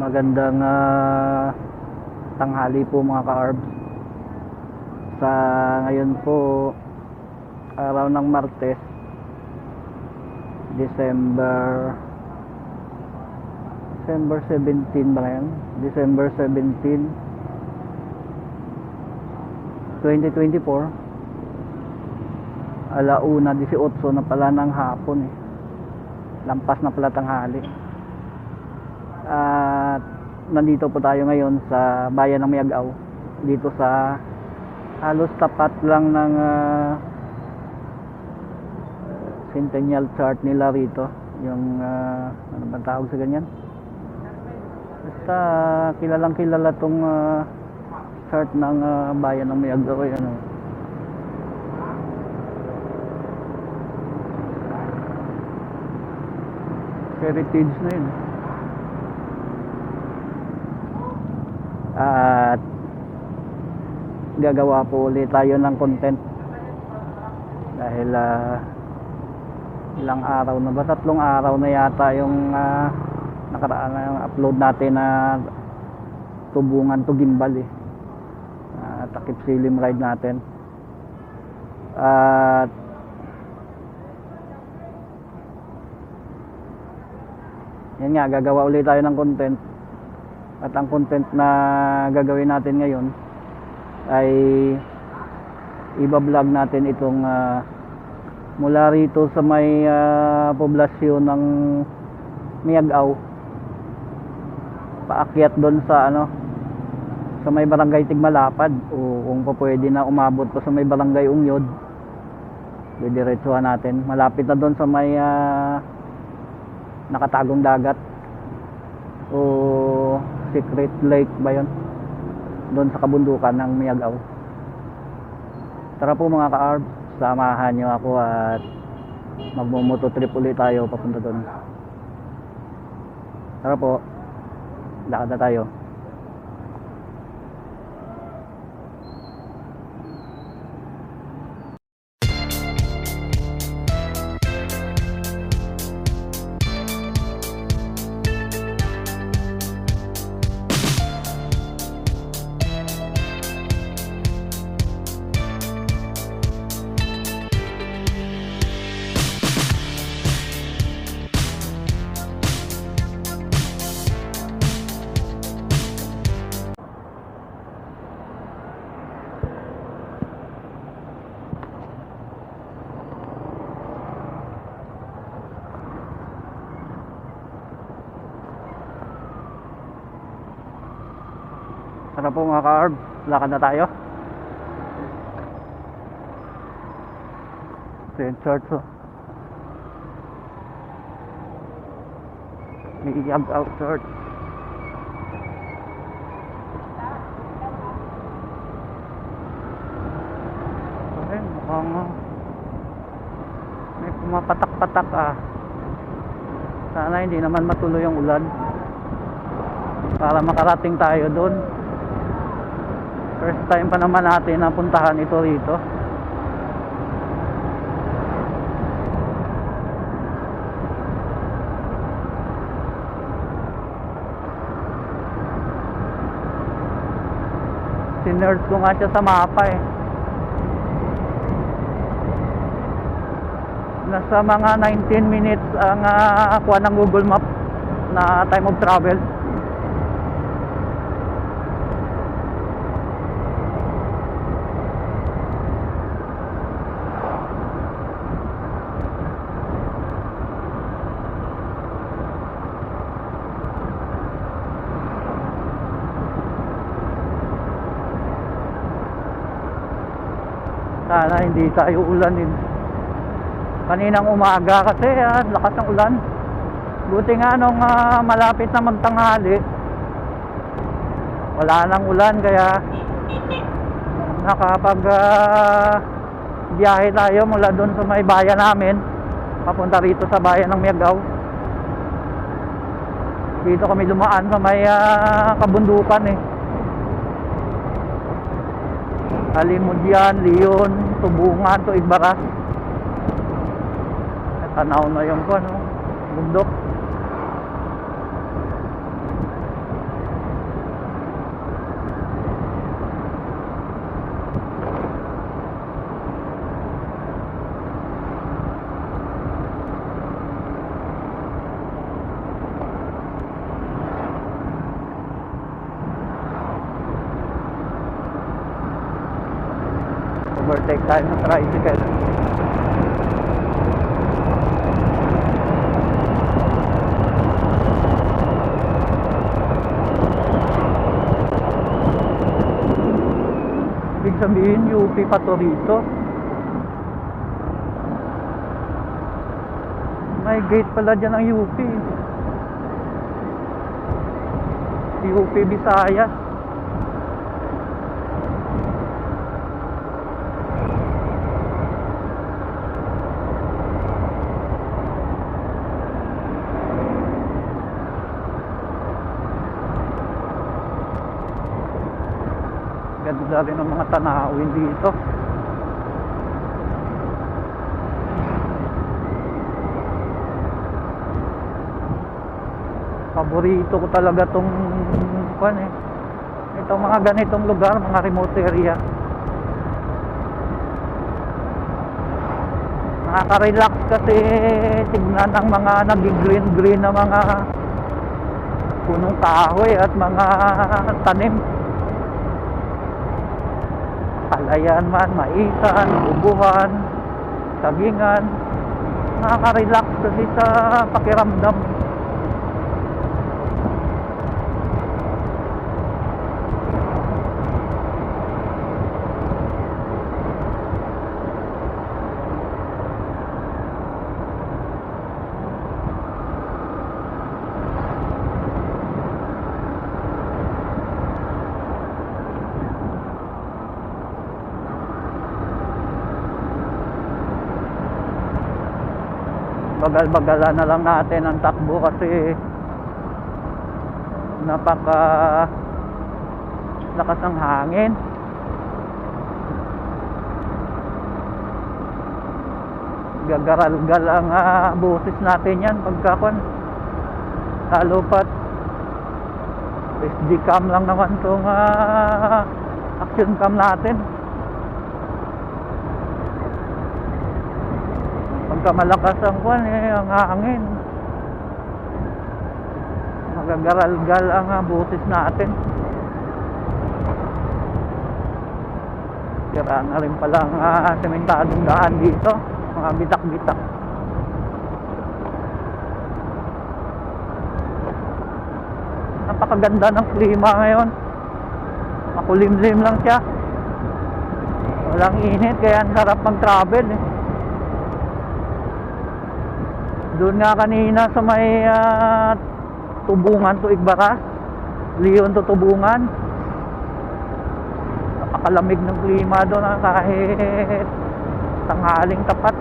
Magandang tanghali po mga ka-ARBS. Sa ngayon po, araw ng Martes, December 17 ba yan? December 17, 2024. Alauna 18 na pala ng hapon eh. Lampas na pala tanghali. At nandito po tayo ngayon sa bayan ng Miagao, dito sa halos tapat lang ng Centennial Chart nila rito, yung ano bang tawag sa ganyan, basta kilalang kilala tong chart ng bayan ng Miagao. Ano, heritage na yun. At gagawa po ulit tayo ng content dahil ilang araw na ba, 3 araw na yata yung nakaraan na yung upload natin na Tubungan to Gimbal takip silim ride natin. At yan nga, gagawa ulit tayo ng content. At ang content na gagawin natin ngayon ay iba-vlog natin itong mula rito sa may poblasyon ng Miagao, paakyat doon sa sa may barangay Tigmalapad, o kung pa pwede na umabot pa sa may barangay Ungyod, didiretsuhan natin. Malapit na doon sa may nakatagong dagat o Secret Lake ba yun, doon sa kabundukan ng Miagao. Tara po mga ka-ARBS, samahan nyo ako at magmumototrip ulit tayo papunta doon. Tara po, lakad na tayo. Tara po mga ka-ARBS, lakad na tayo. Ito yung church Miagao Church. Okay, mukhang may pumapatak-patak Sana hindi naman matuloy ang ulan para makarating tayo doon. First time pa naman natin napuntahan ito rito. Sinerge ko nga siya sa mapa Nasa mga 19 minutes ang kuha ng Google Map na time of travel. Sana hindi tayo ulanin. Kaninang umaga kasi lakas ng ulan. Buti nga nung malapit na magtanghali, wala nang ulan, kaya nakapag biyahe tayo mula doon sa may bayan namin papunta rito sa bayan ng Miagao. Dito kami dumaan sa may kabundukan Alimudyan, Leon, Tubungan, to Igbaras. Tanaw na yung bundok. tayo ng tricycle. Ibig sabihin UP pa to rito. May gate pala dyan ng UP. UP Visayas. Ganda rin ang mga tanawin dito. Paborito ko talaga tong itong mga ganitong lugar, mga remote area. Nakaka-relax kasi tignan ang mga nag-green na mga punong kahoy at mga tanim. Palayan man, maisan, ubuhan, sagingan. Nakaka-relax kasi sa pakiramdam. Bagal-bagalan na lang natin ang takbo kasi napaka lakas ng hangin. Gagaral-gal ang boses natin yan pagkakon. Lalo pat SD cam lang naman itong action cam natin. Pagka malakas ang ang hangin, magagaral-gal ang boses natin. Sira na rin pala ang sementadong daan dito, mga bitak-bitak. Napakaganda ng klima ngayon. Makulimlim lang siya, walang init, kaya ang sarap mag-travel eh. Doon nga kanina sa may Tubungan to Igbara, Leon to Tubungan, napakalamig ng klima doon kahit tanghaling tapat.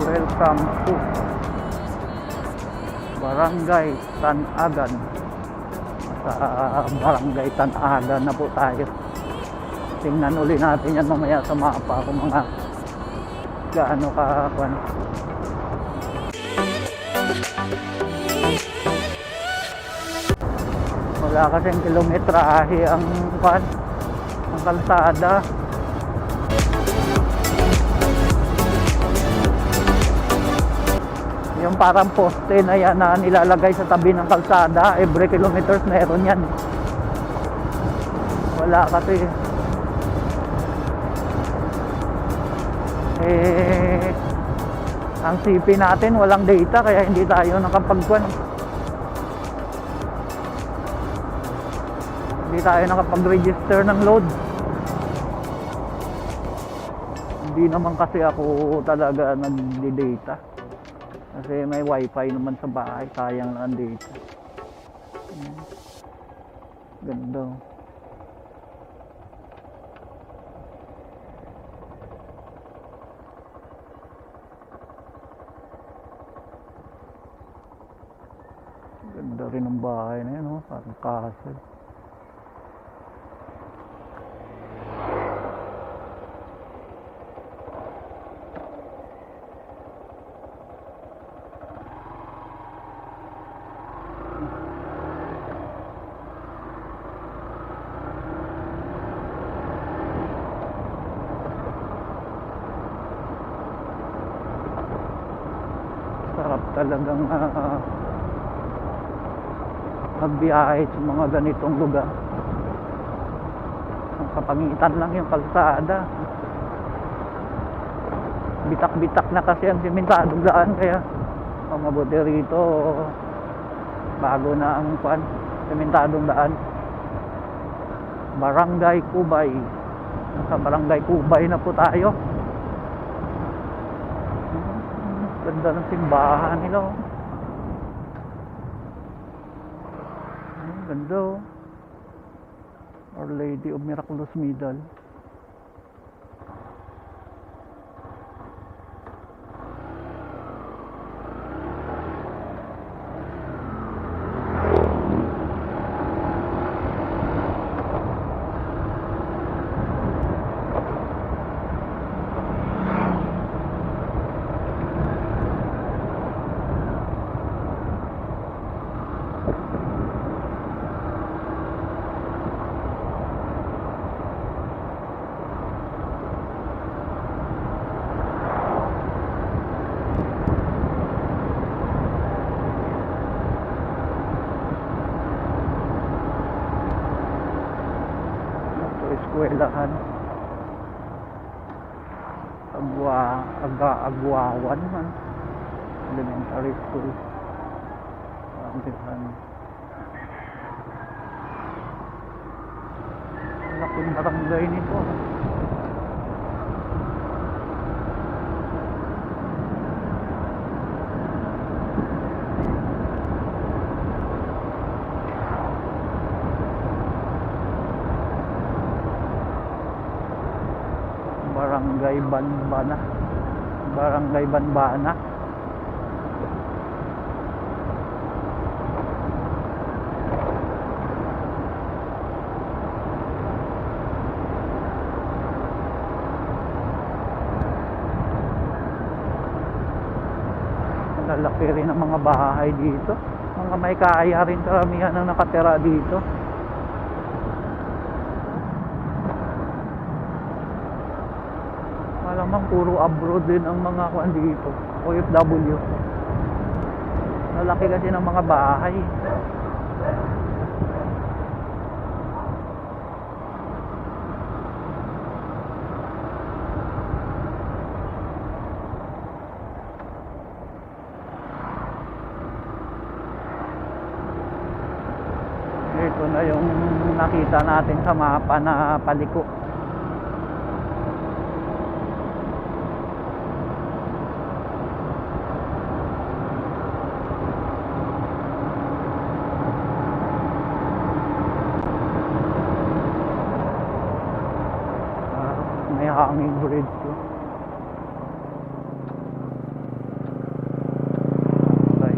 Welcome to Barangay Tanagan. Sa Barangay Tanagan na po tayo. Tingnan uli natin yan mamaya sa mapa kung mga gaano kakuan. Wala kasing kilometrahe ang kalsada. Yung parang poste na yan na nilalagay sa tabi ng kalsada, every kilometers meron yan. Wala kasi. Ang CP natin walang data kaya hindi tayo nakapagkuan. Hindi tayo nakapag-register ng load. Hindi naman kasi ako talaga nagdi-data. Kasi may wifi naman sa bahay, sayang lang ang data. Ganda. Ganda rin ang bahay na yun, oh. Parang castle. Sarap talagang magbiyahe sa mga ganitong lugar. Ang kapangitan lang yung kalsada. Bitak-bitak na kasi ang simentadong daan, kaya mabuti rito bago na ang simentadong daan. Barangay Kubay. Sa Barangay Kubay na po tayo. Ganda ng simbahan nila, oh. Ganda, oh. Our Lady of Miraculous Medal. Eskwelahan. Agwawan man. Elementary school. Laking barangay nito. Barangay Banbana. Barangay Banbana. Lalaki rin ang mga bahay dito. Mga may kaya rin karamihan ang nakatira dito. Malamang puro abroad din ang mga kuan dito, OFW. Lalaki kasi ng mga bahay. Ito na yung nakita natin sa mapa na paliko. May hanging bridge ko. May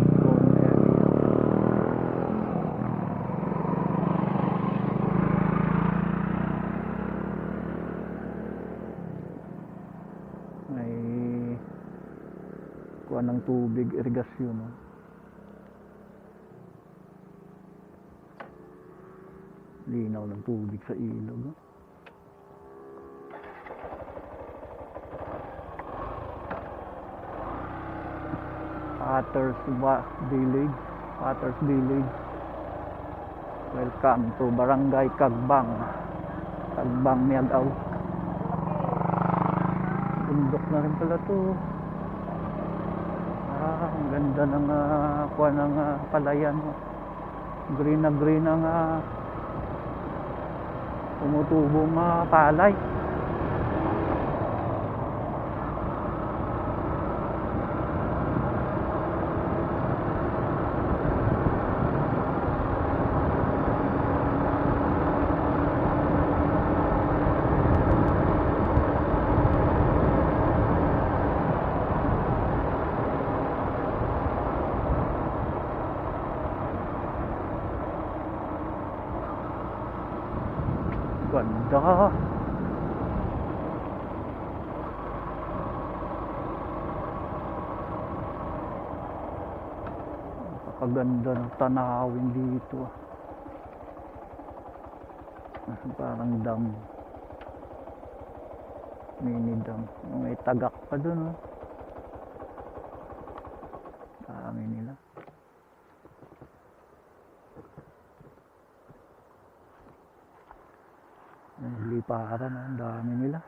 kuha ng tubig, irigasyon, no? Linaw ng tubig sa ilog, no? Potter's Village. Welcome to Barangay Kagbang. Kagbang Miagaw. Bundok na rin pala to. Ang ganda ng kuha ng palayan. Green na green ang tumutubong palay. Ganda. Napakaganda ng tanawin dito. Parang dam. Mini dam. May tagak pa dun, oh. Dami nila. Liparan, oh. Dami nila.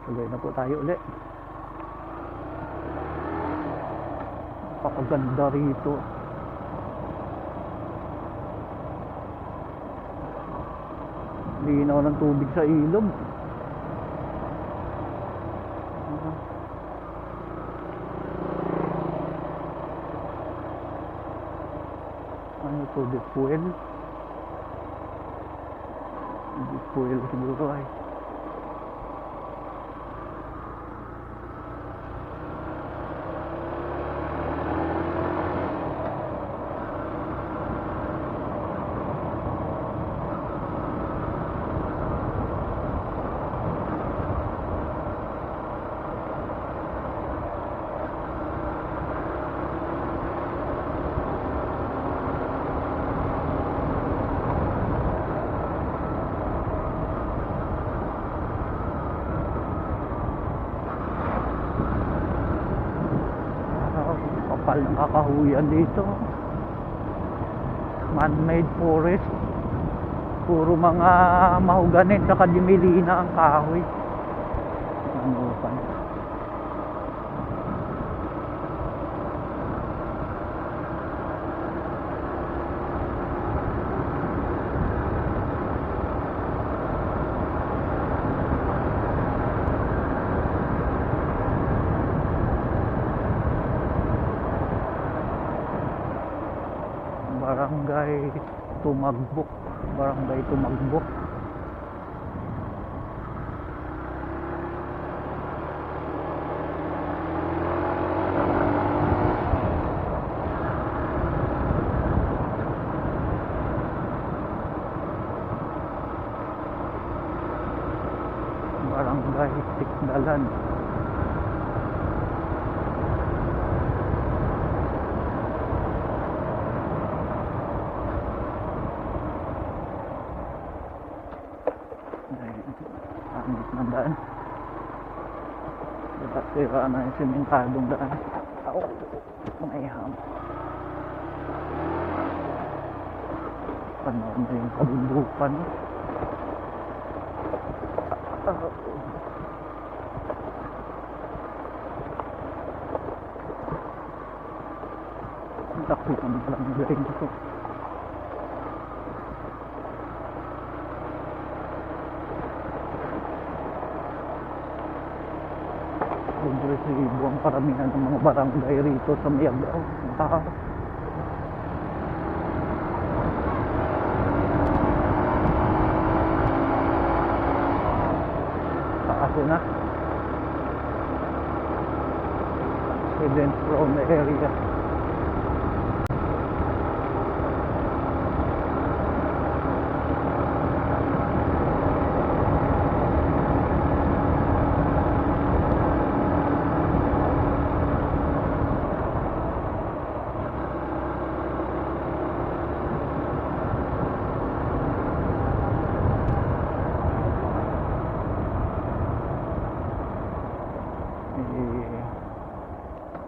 Tuloy na po tayo ulit. Napakaganda rito. Linaw ng tubig sa ilog. Ano to? Fuel? Fuel siguro ay. Kapal ng kakahuyan dito. Man-made forest. Puro mga mahuganin saka dimilina ang kahoy. Ano pa? Barangay Tumagbok. Barangay Tumagbok. Barangay Tikdalan. Angit ng daan. Sira na yung simentadong daan. May ham. Panood na yung kabundukan. Ang laki naman palang galing dito. Progresibo ang paramihan ng mga barangay rito sa Mayagaw. Kaso na accident prone area.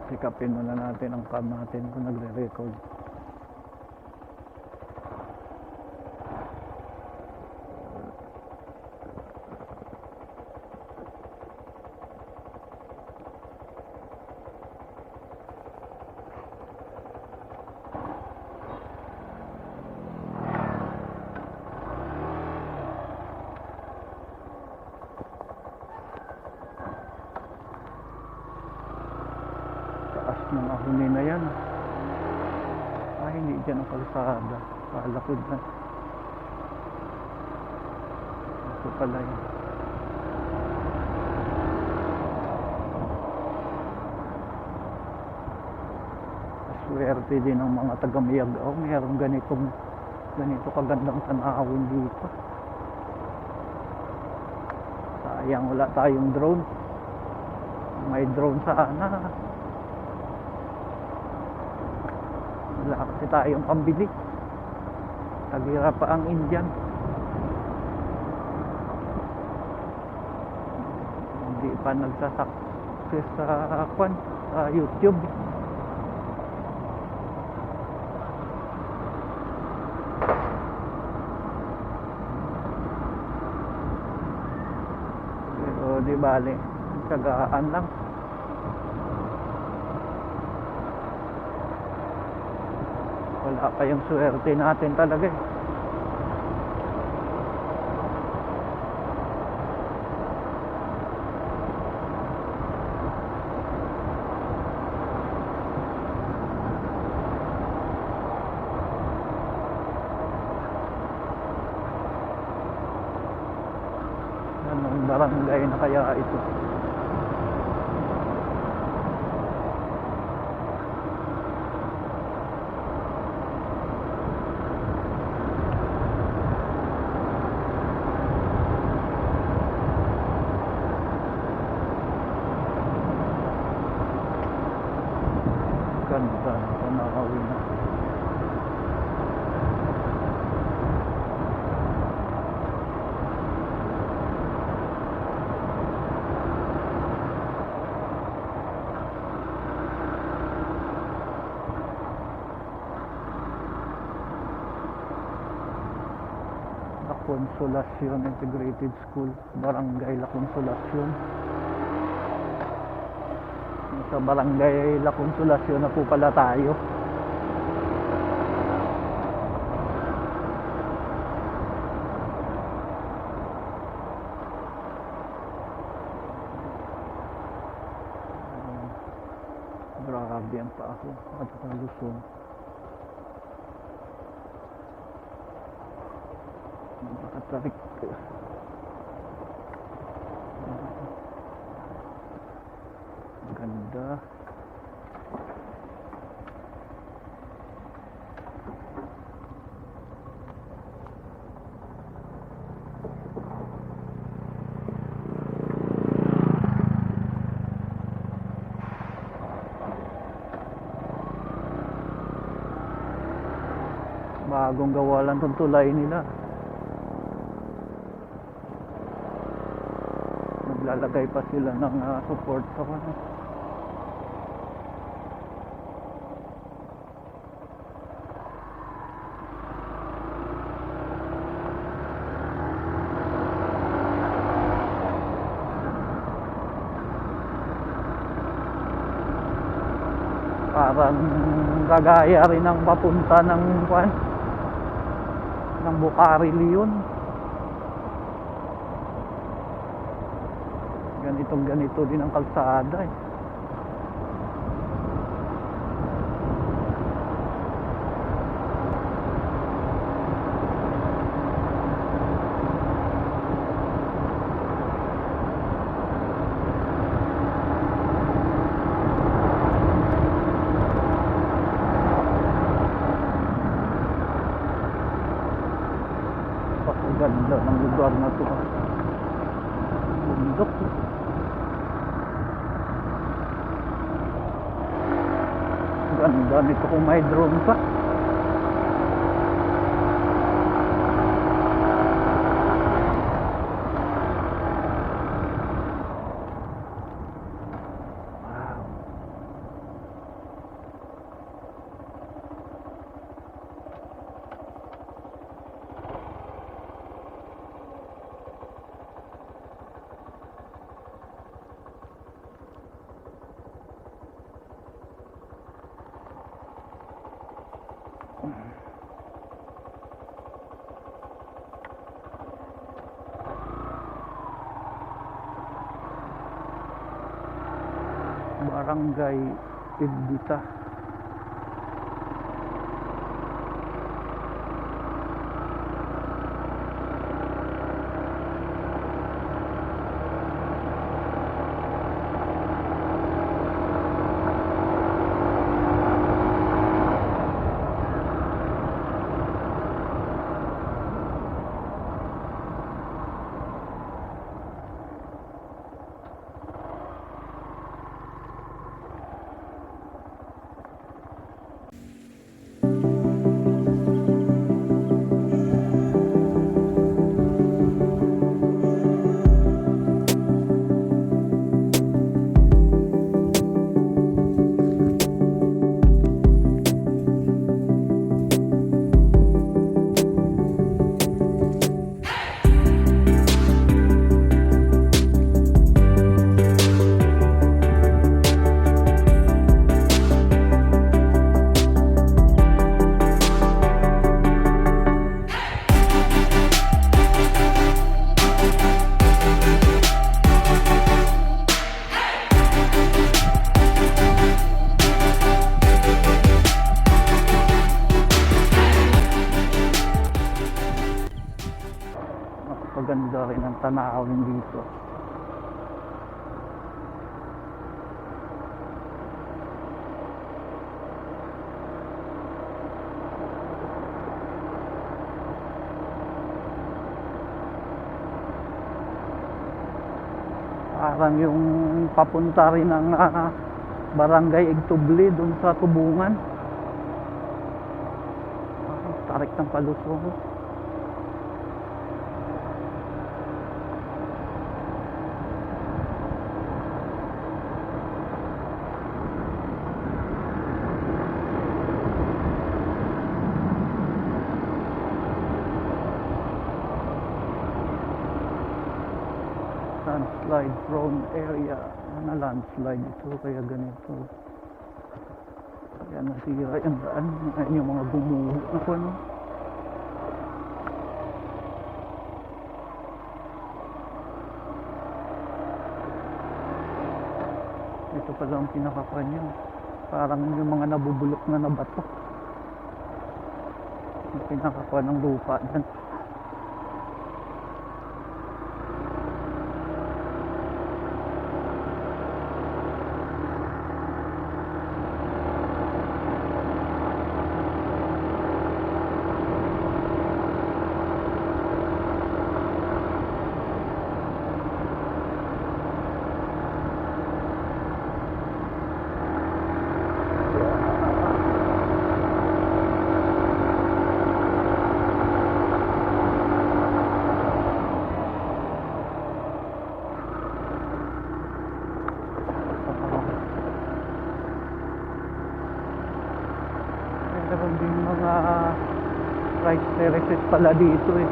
Sikapin muna natin ang cam natin kung nagre-record. taas ng ahuni na yan. Ay, hindi dyan ang kalsada. Kala ko dyan. Ito pala yun. Swerte din ng mga taga-Miagao. Mayroong ganito kagandang tanawin dito. Sayang wala tayong drone. May drone sana. Wala kasi tayong pambili. Tagira pa ang Indian. Hindi pa nagsasuccess sa YouTube. Pero di bale, tsagaan lang. Wala pa yung swerte natin talaga eh. Anong barangay na kaya ito? Ganda ng tanawin na. La Consolacion Integrated School, Barangay La Consolacion. Sa Barangay La Consolacion na po pala tayo. Grabe ang paako at Luzon. Nakatarik. Ganda. Bagong gawa lang itong tulay nila. Naglalagay pa sila ng support sa kanya. Parang kagaya rin ang papunta ng Bukhari Leon. Ganito din ang kalsada eh. Ganda ng lugar na ito. Bundok. Ganda nito kung may drone pa. Barangay Pindita. Napakaganda rin ang tanawin dito. Parang yung papunta rin ng Barangay Igtubli dun sa Tubungan. Tarik ng palusong. Landslide prone area. Ano landslide ito? Kaya ganito. Kaya nasira yung daan. Ngayon yung mga gumuho. Ako ano? Ito pala ang pinakakanya. Parang yung mga nabubulok na bato. Yung pinakakuha ng lupa dyan. Meron din mga rice terraces pala dito eh.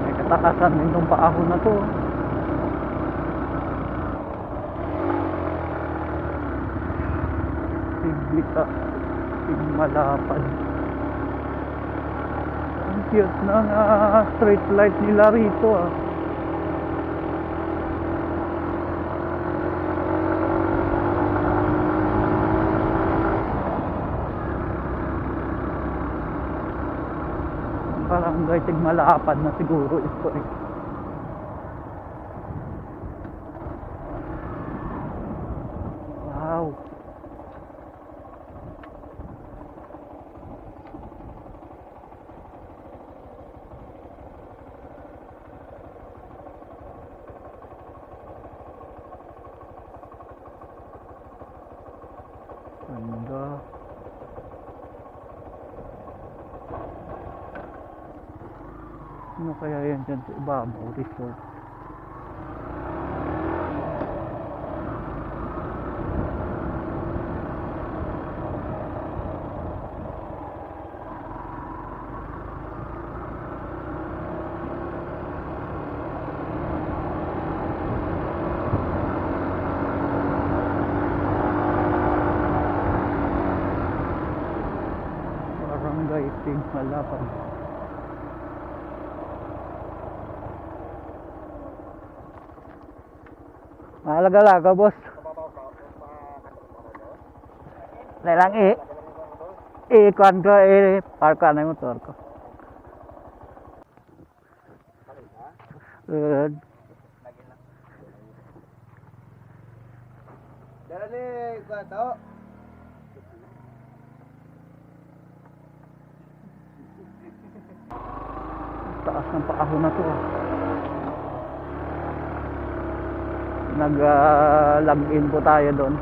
May katakasan din ng paako na to. Siglika, Sigmalapad. Ang cute ng street light nila rito ah. Barangay Sigmalapad na siguro ito eh. Wow. Ganda. Ano kaya yan dyan sa ibabaw? Resort. Barangay Tigmalapag. Mahalaga-laga, boss. Lelang kuan ko, parka na yung motor ko. Dala ni kuan to. Taas ng paahon na to. Nag-log-in po tayo doon.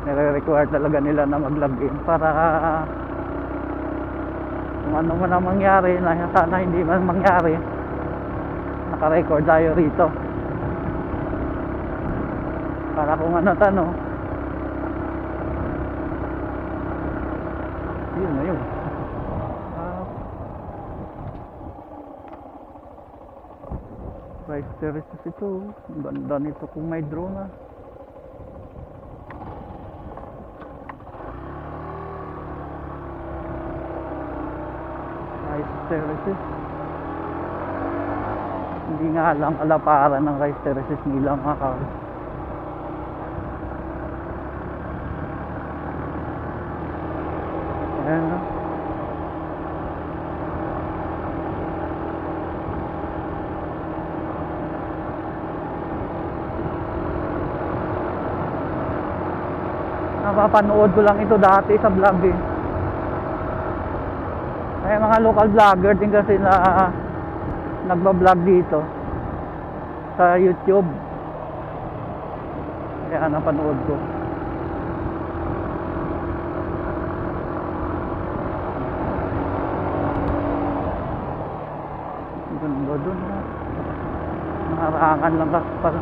Nire-require talaga nila na mag-log-in para kung ano man ang mangyari, na sana hindi man mangyari, naka-record tayo rito. Para kung ano tanong, yun na yun. Rice terraces ito. Ang ganda nito kung may drone ah. Rice terraces. Hindi nga lang alaparan ng rice terraces nila mga kawis. Ayan na. Napapanood ko lang ito dati sa vlog eh. May mga local vlogger din kasi na nagba-vlog dito sa YouTube. Kaya napanood ko. Ganda doon ha. Naharangan lang kasi para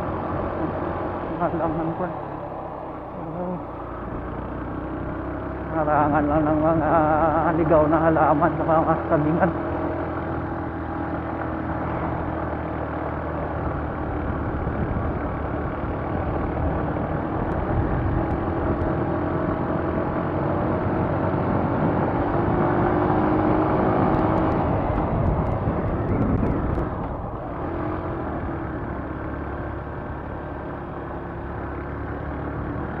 naharangan ko. Naharangan lang ng mga ligaw na halaman sa mga sabingan.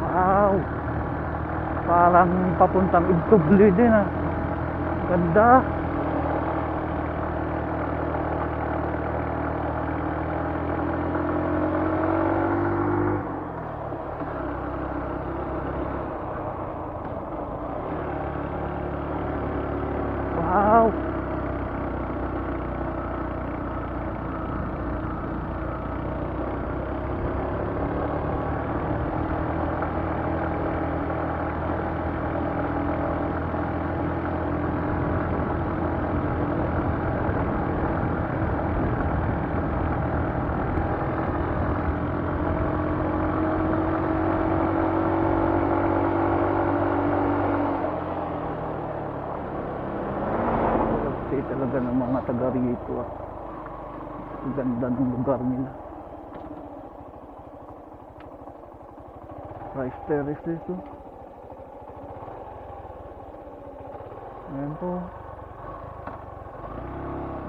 Wow! Parang papuntang Igtubli din ah. Ganda. Wow! Talaga ng mga taga rito ah. Ang ganda ng lugar nila. Rice terraces oh. Ayan po.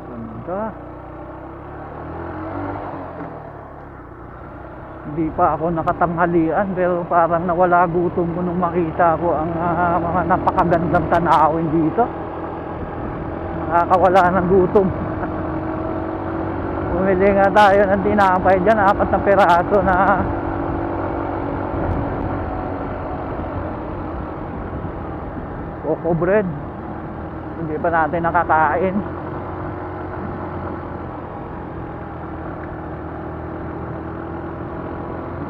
Ganda. Hindi pa ako nakatanghalian pero parang nawala gutom ko nung makita ko ang mga napakagandang tanawin dito. Nakakawala ng gutom. Bumili nga tayo ng tinapay dyan, 4 na piraso na coco bread. Hindi pa natin nakakain.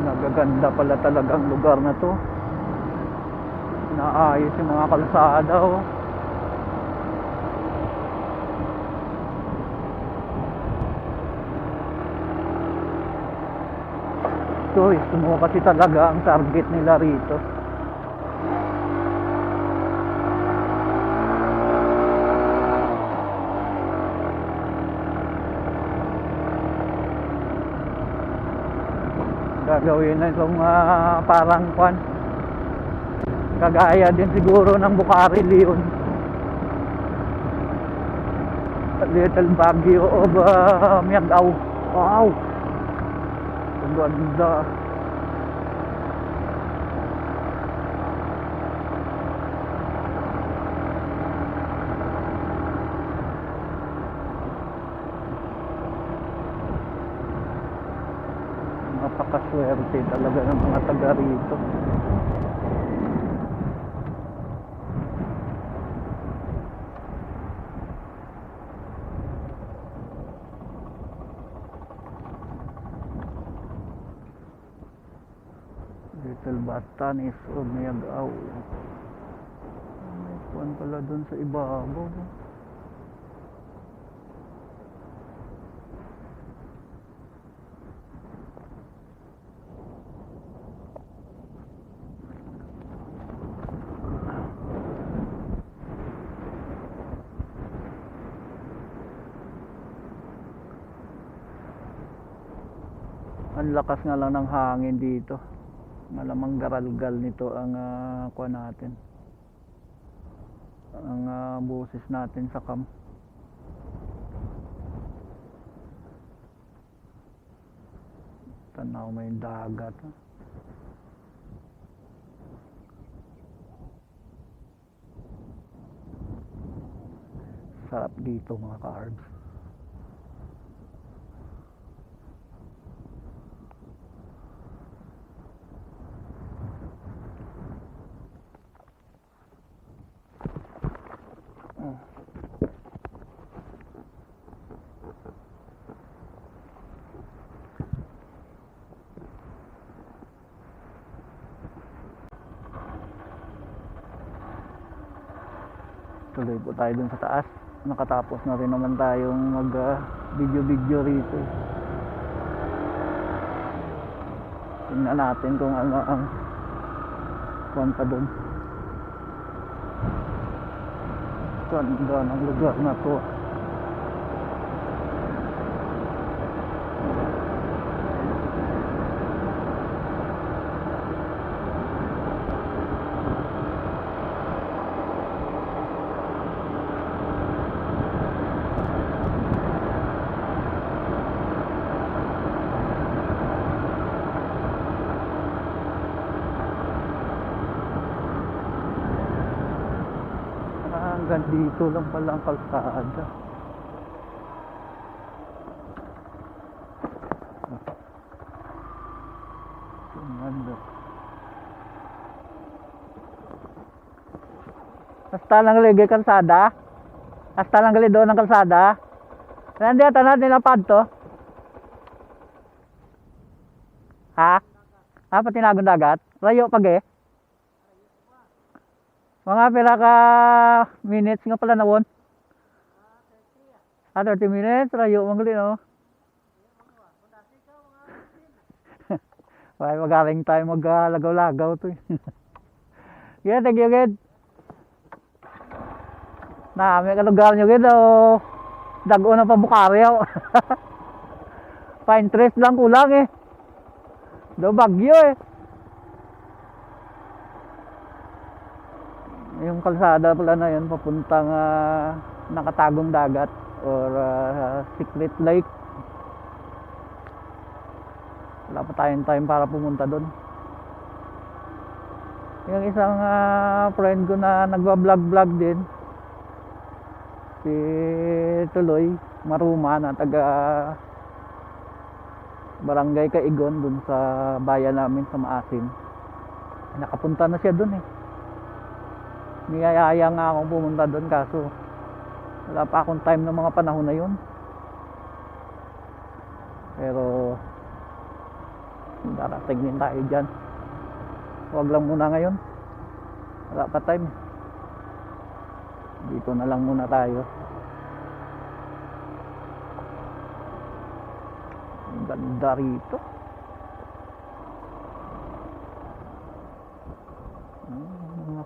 Nagaganda pala talagang lugar na to. Naayos yung mga kalsada oh. Gusto mo kasi talaga ang target nila rito. Gagawin na itong parang kwan Kagaya din siguro ng Bukhari Leon. Little Baguio of Miagao. Wow! Ang ganda. Napakaswerte talaga ng mga taga rito. Little Batanes o Miagao. May kuwan pala dun sa ibabaw. Ang lakas nga lang ng hangin dito. Malamang garalgal nito ang kuha natin, ang boses natin sa cam. Tanaw may dagat. Sarap dito mga ka-arbs. Tuloy po tayo dun sa taas. Nakatapos na rin naman tayong mag video rito. Tingnan natin kung ano ang kuwan pa dun. Ganda ng lugar na to. Hanggang dito lang pala ang kalsada. Ganda. Hasta lang lagi kalsada. Hasta lang gali doon ang kalsada. Nandiyan tanad nila pad to. Ha? Apa tinagong dagat? Layo pag eh. Mga pila ka minutes nga pala nawon. 30 minutes, rayo mangli no. Why magaling tayo maglagaw-lagaw to. Yeah, thank you gid. Na, may kalugar nyo gid oh. Dago na pa Bukhari oh. Pine trees lang kulang eh. Do bagyo eh. Yung kalsada pala na yun papuntang nakatagong dagat or secret lake. Wala pa tayong time para pumunta doon. Yung isang friend ko na nagwa-vlog din, si Tuloy Maruma na taga Barangay Kaigon dun sa bayan namin sa Maasin. Nakapunta na siya dun eh. Niyayaya nga akong pumunta doon kaso wala pa akong time ng mga panahon na yun. Pero darating din tayo dyan. Huwag lang muna ngayon. Wala pa time. Dito na lang muna tayo. Ang ganda rito.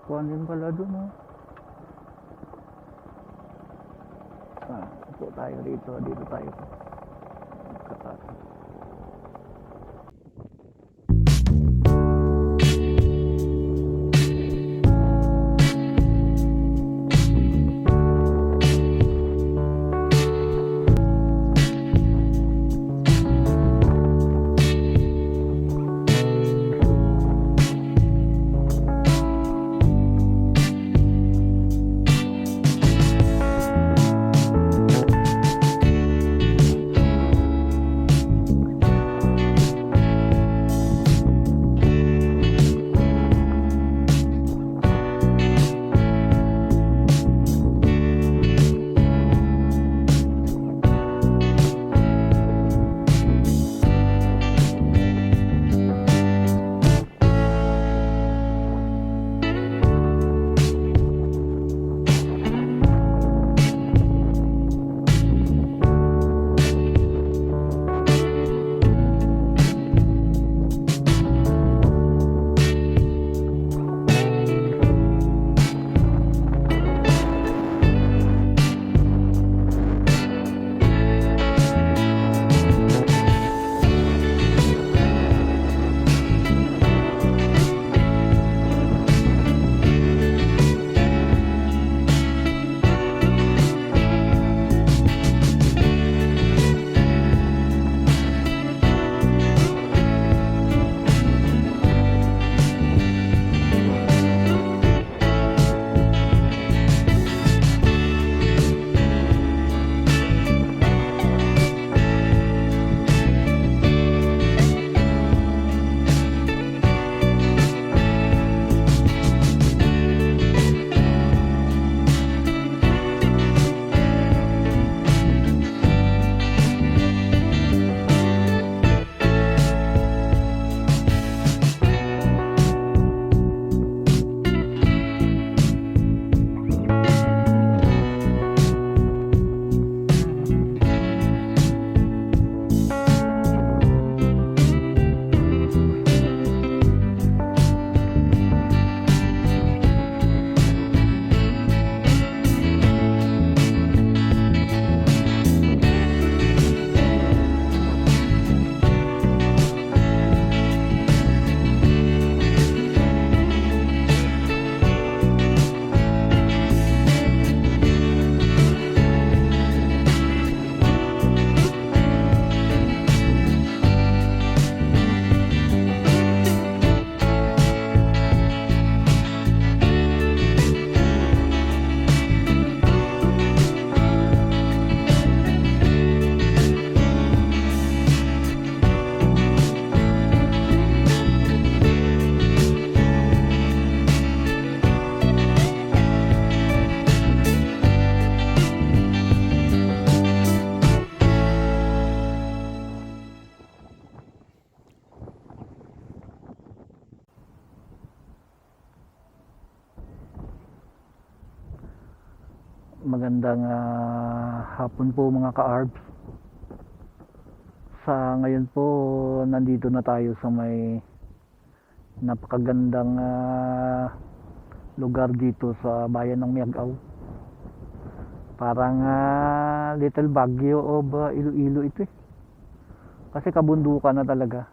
Kuhan din pala dun oh. Upo tayo dito tayo magkataas. Magandang hapon po mga ka-arbs. Sa ngayon po, nandito na tayo sa may napakagandang lugar dito sa bayan ng Miagaw. Parang little Baguio of Iloilo ito eh. Kasi kabundukan na talaga.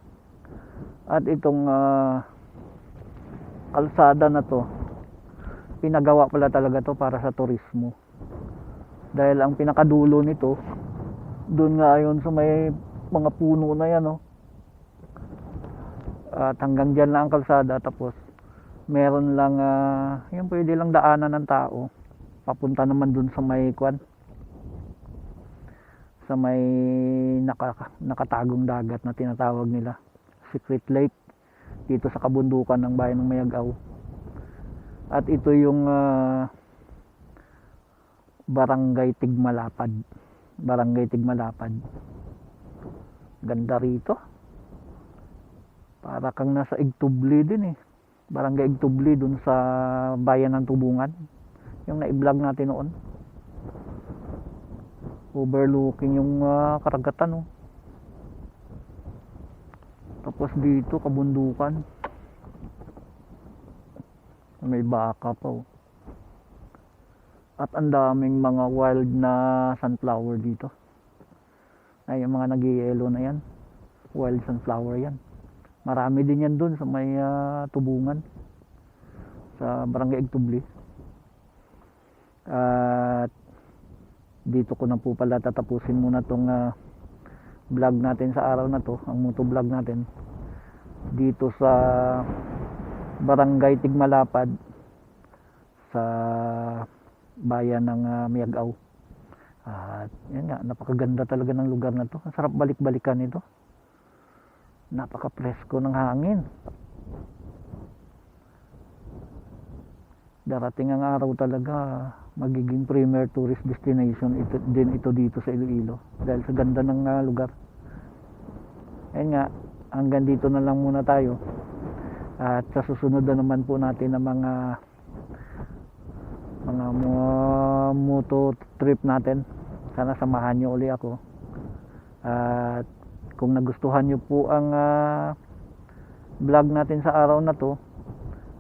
At itong kalsada na to, pinagawa pala talaga to para sa turismo. Dahil ang pinakadulo nito, doon nga ayon sa may mga puno na yan, oh. At hanggang dyan lang ang kalsada, tapos meron lang, yung pwede lang daanan ng tao. Papunta naman doon sa may kwan, sa may nakatagong dagat na tinatawag nila Secret Lake, dito sa kabundukan ng bayan ng Miagaw. At ito yung Barangay Tigmalapad. Barangay Tigmalapad. Ganda rito. Para kang nasa Igtubli din eh. Barangay Igtubli dun sa bayan ng Tubungan. Yung na-vlog natin noon. Overlooking yung karagatan, oh. Tapos dito kabundukan. May baka pa, oh. At ang daming mga wild na sunflower dito. Ay, yung mga nag-i-yellow na yan, wild sunflower yan. Marami din yan dun sa may Tubungan, sa Barangay Igtubli. At dito ko na po pala tatapusin muna tong vlog natin sa araw na to, ang motovlog natin dito sa Barangay Tigmalapad sa bayan ng Miagaw. At yan nga, napakaganda talaga ng lugar na to. Ang sarap balik-balikan ito. Napaka-presko ng hangin. Darating ang araw talaga, magiging premier tourist destination ito dito sa Iloilo dahil sa ganda ng lugar. Yan nga, hanggang dito na lang muna tayo. At sa susunod na naman po natin ang mga moto trip natin. Sana samahan nyo uli ako. At kung nagustuhan nyo po ang vlog natin sa araw na to,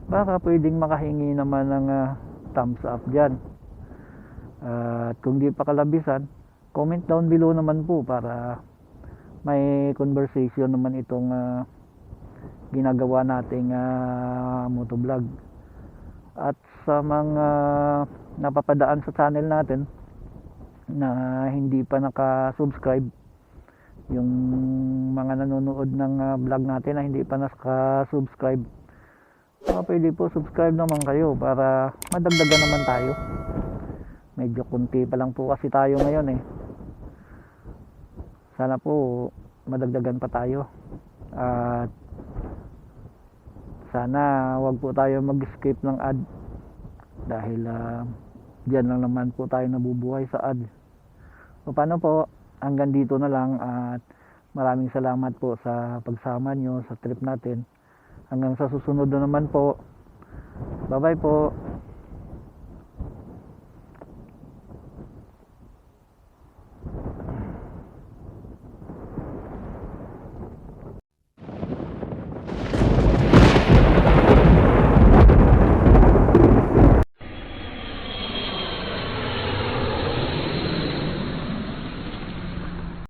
baka pwedeng makahingi naman ng thumbs up dyan. At kung di pa kalabisan, comment down below naman po para may conversation naman itong ginagawa nating motovlog. At sa mga napapadaan sa channel natin na hindi pa naka-subscribe, yung mga nanonood ng vlog natin na hindi pa naka-subscribe, pwede po subscribe naman kayo para madagdagan naman tayo. Medyo kunti pa lang po kasi tayo ngayon eh. Sana po madagdagan pa tayo. At sana wag po tayo mag-skip ng ad dahil dyan lang naman po tayo nabubuhay sa ad. So paano po, hanggang dito na lang at maraming salamat po sa pagsama nyo sa trip natin. Hanggang sa susunod na naman po. Bye bye po.